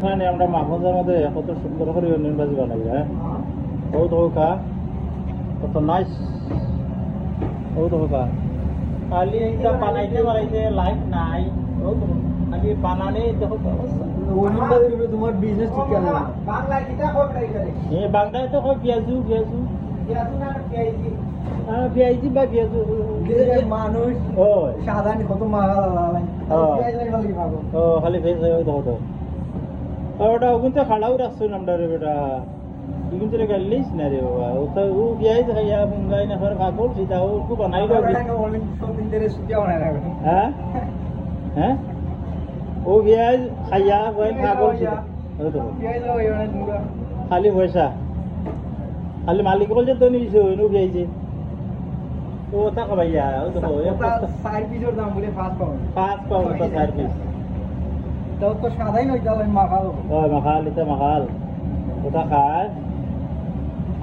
এখানে আমরা মাহফুজের মধ্যে কত সুন্দর করে অনিয়ন ভাজি বানাই, হ্যাঁ ও তো কা কত নাইস ও তো কা খালি এইটা বানাইতে লাইফ নাই ও তো খালি বানানে দেখো অনিয়ন ভাজির উপরে তোমার বিজনেস ঠিক আছে না বাংলায় কিটা কই করে এই বাংলায় তো কই পেঁয়াজু পেঁয়াজু না পেঁয়াজি পেঁয়াজি বা পেঁয়াজু মানুষ ও সাধারণ কত মারা লাগাই পেঁয়াজ লাগে ভালো পাবো ও খালি ভেজ হয় তো হতো ওটা ওগুন তো খাড়াও রাখছো নামটা রে বেটা ইগুন তো গাইলিস না রে বাবা ও তো ও পেঁয়াজ খাইয়া মুঙ্গাই না ফের ভাগল সিধা ও কো বানাই দাও অনলাইন সব দিন ধরে সুতিয়া বানায় রাখবে হ্যাঁ হ্যাঁ ও পেঁয়াজ খাইয়া বই ভাগল সিধা ও তো পেঁয়াজ লাগে অনেক মুড়া খালি পয়সা খালি মালিক বলছে তো নিছে ওইনু পেঁয়াজে ও তা কবাইয়া ও তো সাইড পিসের দাম বলে 5 পাউন্ড 5 পাউন্ড তো সার্ভিস তাও তো সাদাই নয় তাহলে মাখাও ও মাখাল এটা মাখাল ওটা খায়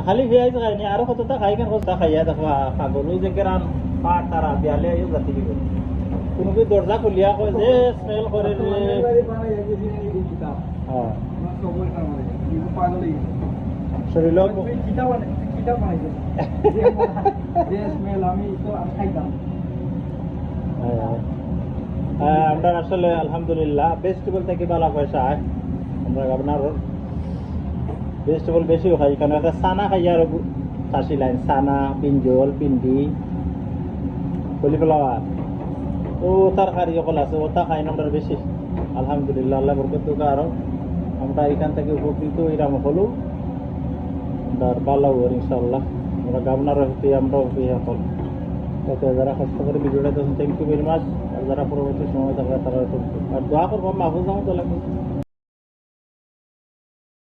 খালি পেঁয়াজ খায়নি আরো কতটা খাই কেন কতটা খাইয়া দেখো পাগল যে গ্রাম পাট তারা বিয়ালে এই জাতি দিব কোনো কি দরজা খুলিয়া কয় যে স্মেল করে রে হ্যাঁ শরীর আমরা আসলে আলহামদুলিল্লাহ ভেজিটেবল থেকে ভালো পয়সা হয় আমরা আপনার ভেজিটেবল বেশি খাই কারণ একটা চানা খাই আর চাষি লাইন চানা পিঞ্জল পিন্ডি কলিফ্লাওয়ার ও তরকারি সকল আছে ওটা খাই আমরা বেশি আলহামদুলিল্লাহ আল্লাহ বরকত আরো আমরা এখান থেকে উপকৃত এরাম হলো আর ভালো হওয়ার ইনশাল্লাহ আমরা গাবনার হইতে আমরা সকল ওকে যারা কষ্ট করে ভিডিওটা দেখুন থ্যাংক ইউ ভেরি মাচ আর যারা পরবর্তী সময় থাকবে তারা আর দোয়া করবো মাহফুজ তো লাগবে